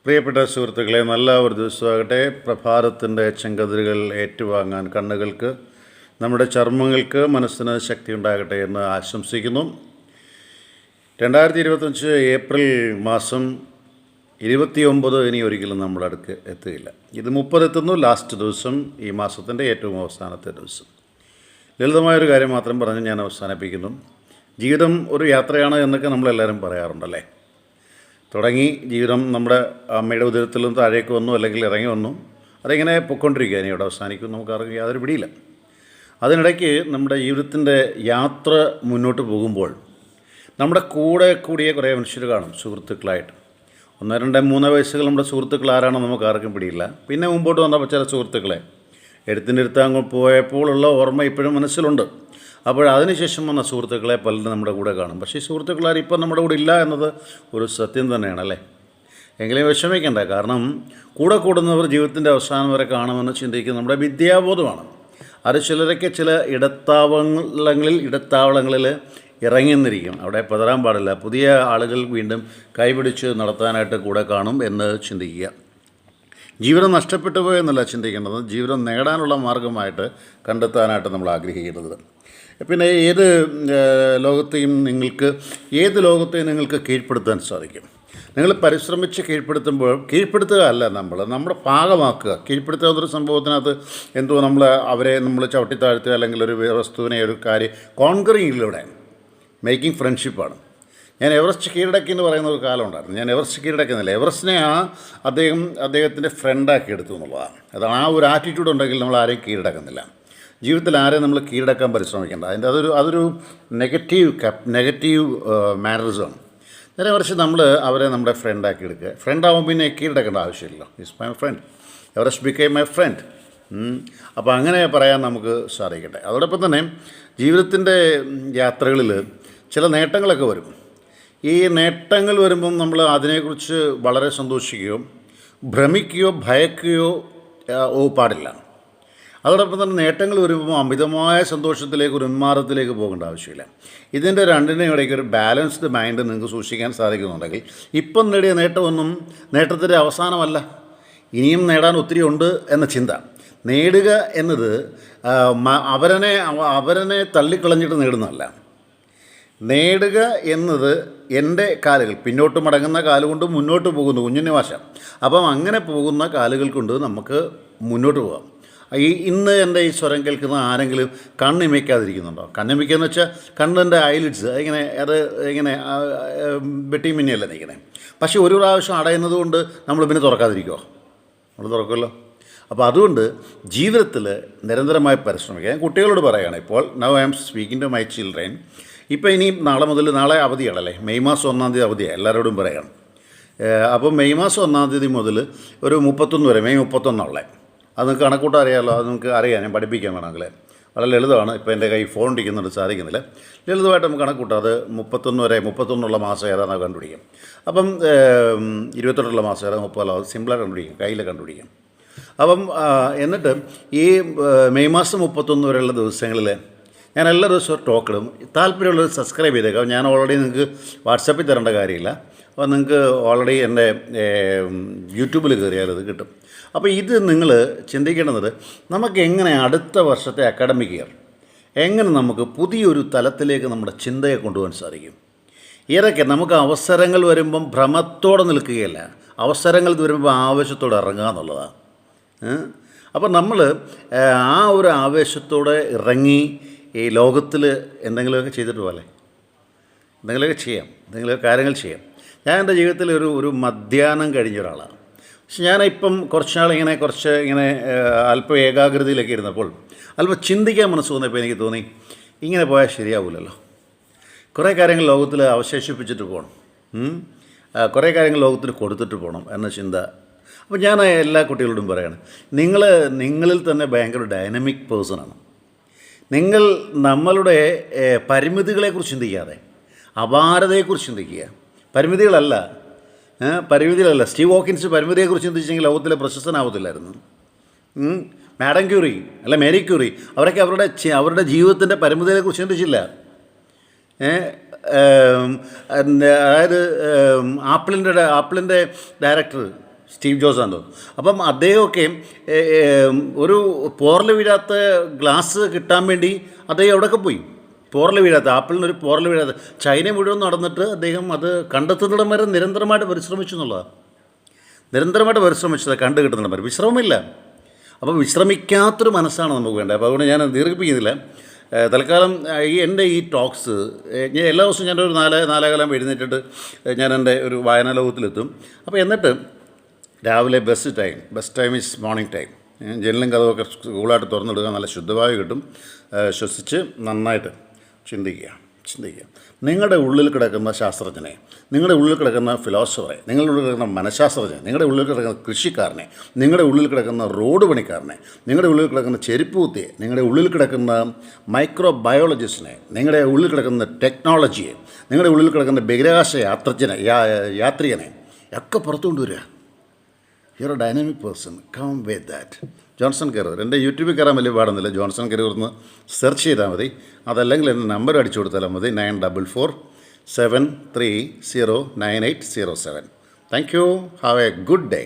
പ്രിയപ്പെട്ട സുഹൃത്തുക്കളെ, നല്ല ഒരു ദിവസമാകട്ടെ. പ്രഭാതത്തിൻ്റെ ചെങ്കതിരുകൾ ഏറ്റുവാങ്ങാൻ കണ്ണുകൾക്ക്, നമ്മുടെ ചർമ്മങ്ങൾക്ക്, മനസ്സിന് ശക്തി ഉണ്ടാകട്ടെ എന്ന് ആശംസിക്കുന്നു. 2025 ഏപ്രിൽ മാസം 29 ഇനി ഒരിക്കലും നമ്മുടെ അടുക്ക് എത്തുകയില്ല. ഇത് 30 എത്തുന്നു, ലാസ്റ്റ് ദിവസം, ഈ മാസത്തിൻ്റെ ഏറ്റവും അവസാനത്തെ ദിവസം. ലളിതമായൊരു കാര്യം മാത്രം പറഞ്ഞ് ഞാൻ അവസാനിപ്പിക്കുന്നു. ജീവിതം ഒരു യാത്രയാണ് എന്നൊക്കെ നമ്മളെല്ലാവരും പറയാറുണ്ടല്ലേ. തുടങ്ങി ജീവിതം നമ്മുടെ അമ്മയുടെ ഉദരത്തിൽ നിന്ന് താഴേക്ക് വന്നു, അല്ലെങ്കിൽ ഇറങ്ങി വന്നു, അതിങ്ങനെ പൊയ്ക്കൊണ്ടിരിക്കുക. ഇനി ഇവിടെ അവസാനിക്കും നമുക്കറിയാം, യാതൊരു പിടിയില്ല. അതിനിടയ്ക്ക് നമ്മുടെ ജീവിതത്തിൻ്റെ യാത്ര മുന്നോട്ട് പോകുമ്പോൾ നമ്മുടെ കൂടെ കൂടിയ കുറേ മനുഷ്യർ കാണും സുഹൃത്തുക്കളായിട്ട്. 1, 2, 3 വയസ്സുകൾ നമ്മുടെ സുഹൃത്തുക്കൾ ആരാണെന്ന് നമുക്ക് ആർക്കും പിടിയില്ല. പിന്നെ മുമ്പോട്ട് വന്നപ്പോൾ ചില സുഹൃത്തുക്കളെ എടുത്തിൻ്റെ അടുത്ത് പോയപ്പോഴുള്ള ഓർമ്മ ഇപ്പോഴും മനസ്സിലുണ്ട്. അപ്പോൾ അതിനുശേഷം വന്ന സുഹൃത്തുക്കളെ പലരും നമ്മുടെ കൂടെ കാണും. പക്ഷേ ഈ സുഹൃത്തുക്കളാർ ഇപ്പം നമ്മുടെ കൂടെ ഇല്ല എന്നത് ഒരു സത്യം തന്നെയാണല്ലേ. എങ്കിലും വിഷമിക്കേണ്ട, കാരണം കൂടെ കൂടുന്നവർ ജീവിതത്തിൻ്റെ അവസാനം വരെ കാണുമെന്ന് ചിന്തിക്കുന്ന നമ്മുടെ വിദ്യാബോധമാണ്. അത് ചിലരൊക്കെ ചില ഇടത്താവളങ്ങളിൽ ഇറങ്ങി നിന്നിരിക്കും. അവിടെ പതറാൻ പാടില്ല. പുതിയ ആളുകൾ വീണ്ടും കൈപിടിച്ച് നടത്താനായിട്ട് കൂടെ കാണും എന്ന് ചിന്തിക്കുക. ജീവിതം നഷ്ടപ്പെട്ടു പോയെന്നല്ല ചിന്തിക്കേണ്ടത്, ജീവിതം നേടാനുള്ള മാർഗമായിട്ട് കണ്ടെത്താനായിട്ട് നമ്മൾ ആഗ്രഹിക്കുന്നത്. പിന്നെ ഏത് ലോകത്തെയും നിങ്ങൾക്ക് കീഴ്പ്പെടുത്താൻ സാധിക്കും. നിങ്ങൾ പരിശ്രമിച്ച് കീഴ്പ്പെടുത്തുക അല്ല, നമ്മുടെ ഭാഗമാക്കുക. കീഴ്പ്പെടുത്തുക എന്നൊരു സംഭവത്തിനകത്ത് നമ്മൾ ചവിട്ടിത്താഴ്ത്തുക, അല്ലെങ്കിൽ ഒരു വസ്തുവിനെ, ഒരു കാര്യം കോൺകറിങ്ങിലൂടെ മേക്കിംഗ് ഫ്രണ്ട്ഷിപ്പാണ്. ഞാൻ എവറസ്റ്റ് കീഴടക്കി എന്ന് പറയുന്ന ഒരു കാലം ഉണ്ടായിരുന്നു. ഞാൻ എവറസ്റ്റ് കീഴടക്കുന്നില്ല, എവറസ്റ്റിനെ അദ്ദേഹത്തിൻ്റെ ഫ്രണ്ടാക്കി എടുത്തു എന്നുള്ളതാണ്. അതാണ് ആ ഒരു ആറ്റിറ്റ്യൂഡ് ഉണ്ടെങ്കിൽ നമ്മൾ ആരെയും കീഴടക്കുന്നില്ല. ജീവിതത്തിൽ ആരെയും നമ്മൾ കീഴടക്കാൻ പരിശ്രമിക്കേണ്ട. അതൊരു നെഗറ്റീവ് മാനറിസമാണ്. നേരെ മറിച്ച് അവരെ നമ്മുടെ ഫ്രണ്ടാക്കി എടുക്കുക. ഫ്രണ്ടാവുമ്പോൾ പിന്നെ കീഴടക്കേണ്ട ആവശ്യമില്ല. Is my friend, Everest became my friend. അപ്പോൾ അങ്ങനെ പറയാൻ നമുക്ക് സാധിക്കട്ടെ. അതോടൊപ്പം തന്നെ ജീവിതത്തിൻ്റെ യാത്രകളിൽ ചില നേട്ടങ്ങളൊക്കെ വരും. ഈ നേട്ടങ്ങൾ വരുമ്പം നമ്മൾ അതിനെക്കുറിച്ച് വളരെ സന്തോഷിക്കുകയോ ഭ്രമിക്കുകയോ ഭയക്കുകയോ പാടില്ല. അതോടൊപ്പം തന്നെ നേട്ടങ്ങൾ വരുമ്പോൾ അമിതമായ സന്തോഷത്തിലേക്ക്, ഒരു ഉന്മാദത്തിലേക്ക് പോകേണ്ട ആവശ്യമില്ല. ഇതിൻ്റെ രണ്ടിൻ്റെയും ഇടയ്ക്ക് ഒരു ബാലൻസ്ഡ് മൈൻഡ് നിങ്ങൾക്ക് സൂക്ഷിക്കാൻ സാധിക്കുന്നുണ്ടെങ്കിൽ ഇപ്പം നേടിയ നേട്ടമൊന്നും നേട്ടത്തിൻ്റെ അവസാനമല്ല, ഇനിയും നേടാൻ ഒത്തിരി ഉണ്ട് എന്ന ചിന്ത. നേടുക എന്നത് അവരനെ തള്ളിക്കളഞ്ഞിട്ട് നേടുന്നതല്ല. നേടുക എന്നത് എൻ്റെ കാലുകൾ പിന്നോട്ട് മടങ്ങുന്ന കാലുകൊണ്ട് മുന്നോട്ട് പോകുന്നു, കുഞ്ഞിൻ്റെ ഭാഷ. അപ്പം അങ്ങനെ പോകുന്ന കാലുകൾ കൊണ്ട് നമുക്ക് മുന്നോട്ട് പോകാം. ഇന്ന് എൻ്റെ ഈ സ്വരം കേൾക്കുന്ന ആരെങ്കിലും കണ്ണിമയ്ക്കാതിരിക്കുന്നുണ്ടോ? കണ്ണിമയ്ക്കാന്ന് വെച്ചാൽ കണ്ണിൻ്റെ ഐലിഡ്സ് ഇങ്ങനെ വെട്ടിമിന്നിയല്ല നിൽക്കണേ. പക്ഷേ ഒരു പ്രാവശ്യം അടയുന്നത് കൊണ്ട് നമ്മൾ പിന്നെ തുറക്കാതിരിക്കുമോ? നമ്മൾ തുറക്കുമല്ലോ. അപ്പോൾ അതുകൊണ്ട് ജീവിതത്തിൽ നിരന്തരമായി പരിശ്രമിക്കുക. ഞാൻ കുട്ടികളോട് പറയുകയാണ് ഇപ്പോൾ. Now I am speaking to my children. ഇപ്പോൾ ഇനി നാളെ അവധിയാണല്ലേ, മെയ് മാസം 1-ാം തീയതി അവധിയാണ്, എല്ലാവരോടും പറയണം. അപ്പോൾ മെയ് മാസം 1-ാം തീയതി മുതൽ ഒരു 31 വരെ, മെയ് 31 അത് നിങ്ങൾക്ക് കണക്കൂട്ടാൻ അറിയാമല്ലോ. അത് നിങ്ങൾക്ക് അറിയാം, ഞാൻ പഠിപ്പിക്കാൻ വേണമെങ്കിൽ വളരെ ലളിതമാണ്. ഇപ്പോൾ എൻ്റെ കൈ ഫോൺ ഇരിക്കുന്നുണ്ട്, സാധിക്കുന്നില്ല. ലളിതമായിട്ട് നമുക്ക് കണക്കൂട്ടാം. അത് 31 വരെ, 31 മാസം ഏതാണെന്ന് കണ്ടുപിടിക്കാം. അപ്പം 28 മാസം ഏതാ, 30 അത് സിമ്പിളായിട്ട് കണ്ടുപിടിക്കും, കയ്യിൽ കണ്ടുപിടിക്കാം. അപ്പം എന്നിട്ട് ഈ മെയ് മാസം 31 വരെയുള്ള ദിവസങ്ങളിൽ ഞാൻ എല്ലാ ദിവസവും ടോക്കിടും. താല്പര്യമുള്ളവർ സബ്സ്ക്രൈബ് ചെയ്തേക്കാം. ഞാൻ ഓൾറെഡി നിങ്ങൾക്ക് വാട്സപ്പിൽ തരേണ്ട കാര്യമില്ല. അപ്പോൾ നിങ്ങൾക്ക് ഓൾറെഡി എൻ്റെ യൂട്യൂബിൽ കയറിയാൽ അത് കിട്ടും. അപ്പോൾ ഇത് നിങ്ങൾ ചിന്തിക്കേണ്ടത്, നമുക്ക് എങ്ങനെ അടുത്ത വർഷത്തെ അക്കാഡമിക് ഇയർ എങ്ങനെ നമുക്ക് പുതിയൊരു തലത്തിലേക്ക് നമ്മുടെ ചിന്തയെ കൊണ്ടുപോകാൻ സാധിക്കും. ഏതൊക്കെ നമുക്ക് അവസരങ്ങൾ വരുമ്പം ഭ്രമത്തോടെ നിൽക്കുകയല്ല, അവസരങ്ങൾ വരുമ്പോൾ ആവേശത്തോടെ ഇറങ്ങുക എന്നുള്ളതാണ്. അപ്പോൾ നമ്മൾ ആ ഒരു ആവേശത്തോടെ ഇറങ്ങി ഈ ലോകത്തിൽ എന്തെങ്കിലുമൊക്കെ ചെയ്തിട്ട് പോലെ എന്തെങ്കിലുമൊക്കെ ചെയ്യാം, എന്തെങ്കിലുമൊക്കെ കാര്യങ്ങൾ ചെയ്യാം. ഞാൻ എൻ്റെ ജീവിതത്തിൽ ഒരു മധ്യാഹ്നം കഴിഞ്ഞ ഒരാളാണ്. പക്ഷെ ഞാനിപ്പം കുറച്ച് ഇങ്ങനെ അല്പം ഏകാഗ്രതയിലൊക്കെ ഇരുന്നപ്പോൾ അല്പം ചിന്തിക്കാൻ മനസ്സ് തോന്നിയപ്പോൾ എനിക്ക് തോന്നി, ഇങ്ങനെ പോയാൽ ശരിയാവില്ലല്ലോ. കുറേ കാര്യങ്ങൾ ലോകത്തിൽ അവശേഷിപ്പിച്ചിട്ട് പോകണം, കുറേ കാര്യങ്ങൾ ലോകത്തിൽ കൊടുത്തിട്ട് പോകണം എന്ന ചിന്ത. അപ്പോൾ ഞാൻ എല്ലാ കുട്ടികളോടും പറയാണ്, നിങ്ങളിൽ തന്നെ ഭയങ്കര ഡൈനമിക് പേഴ്സണാണ്. നിങ്ങൾ നമ്മളുടെ പരിമിതികളെക്കുറിച്ച് ചിന്തിക്കാതെ അപാരതയെക്കുറിച്ച് ചിന്തിക്കുക. പരിമിതികളല്ല. സ്റ്റീവ് ഹോക്കിൻസ് പരിമിതിയെക്കുറിച്ച് ചിന്തിച്ചെങ്കിൽ ലോകത്തിലെ പ്രശസ്തനാവത്തില്ലായിരുന്നു. മാഡം ക്യൂറി അല്ല മേരി ക്യൂറി, അവരൊക്കെ അവരുടെ ജീവിതത്തിൻ്റെ പരിമിതികളെക്കുറിച്ച് ചിന്തിച്ചില്ല. അതായത് ആപ്പിളിൻ്റെ ഡയറക്ടർ സ്റ്റീവ് ജോസ് ആണെന്ന് തോന്നുന്നു. അപ്പം അദ്ദേഹമൊക്കെ ഒരു പോറൽ വീഴാത്ത ഗ്ലാസ് കിട്ടാൻ വേണ്ടി അദ്ദേഹം എവിടെയൊക്കെ പോയി, പോറൽ വീഴാത്ത ആപ്പിളിനൊരു പോറൽ വീഴാത്ത ചൈന മുഴുവൻ നടന്നിട്ട് അദ്ദേഹം അത് കണ്ടെത്തുന്നിടം വരെ നിരന്തരമായിട്ട് പരിശ്രമിച്ചു എന്നുള്ളതാണ്. നിരന്തരമായിട്ട് പരിശ്രമിച്ചത് കണ്ടു കിട്ടുന്നിടം വരെ വിശ്രമമില്ല. അപ്പോൾ വിശ്രമിക്കാത്തൊരു മനസ്സാണ് നമുക്ക് വേണ്ടത്. അപ്പോൾ അതുകൊണ്ട് ഞാൻ ദീർഘിപ്പിക്കുന്നില്ല. തൽക്കാലം എൻ്റെ ഈ ടോക്സ് ഞാൻ എല്ലാ ദിവസവും ഞാനൊരു നാലേകാലം എഴുന്നേറ്റിട്ട് ഞാൻ എൻ്റെ ഒരു വായനാ ലോകത്തിലെത്തും. അപ്പോൾ എന്നിട്ട് രാവിലെ best time is morning time. ജനലും കഥവൊക്കെ കൂളായിട്ട് തുറന്നിടുക, നല്ല ശുദ്ധവായു കിട്ടും. ശ്വസിച്ച് നന്നായിട്ട് ചിന്തിക്കുക. നിങ്ങളുടെ ഉള്ളിൽ കിടക്കുന്ന ശാസ്ത്രജ്ഞനെ, നിങ്ങളുടെ ഉള്ളിൽ കിടക്കുന്ന ഫിലോസഫറെ, നിങ്ങളുടെ ഉള്ളിൽ കിടക്കുന്ന മനഃശാസ്ത്രജ്ഞനെ, നിങ്ങളുടെ ഉള്ളിൽ കിടക്കുന്ന കൃഷിക്കാരനെ, നിങ്ങളുടെ ഉള്ളിൽ കിടക്കുന്ന റോഡ് പണിക്കാരനെ, നിങ്ങളുടെ ഉള്ളിൽ കിടക്കുന്ന ചെരുപ്പൂത്തിയെ, നിങ്ങളുടെ ഉള്ളിൽ കിടക്കുന്ന മൈക്രോബയോളജിസ്റ്റിനെ, നിങ്ങളുടെ ഉള്ളിൽ കിടക്കുന്ന ടെക്നോളജിയെ, നിങ്ങളുടെ ഉള്ളിൽ കിടക്കുന്ന ബഹിരാകാശ യാത്രികനെ ഒക്കെ പുറത്തു കൊണ്ടുവരിക. Your a dynamic person, come with that. Johnson career. എൻ്റെ യൂട്യൂബിൽ കയറാൻ വലിയ പാടൊന്നുമില്ല. ജോൺസൺ കെറിയർ എന്ന് സെർച്ച് ചെയ്താൽ മതി. അതല്ലെങ്കിൽ എൻ്റെ നമ്പർ അടിച്ചു കൊടുത്താലും മതി, 9447309807. Thank you. Have A good day.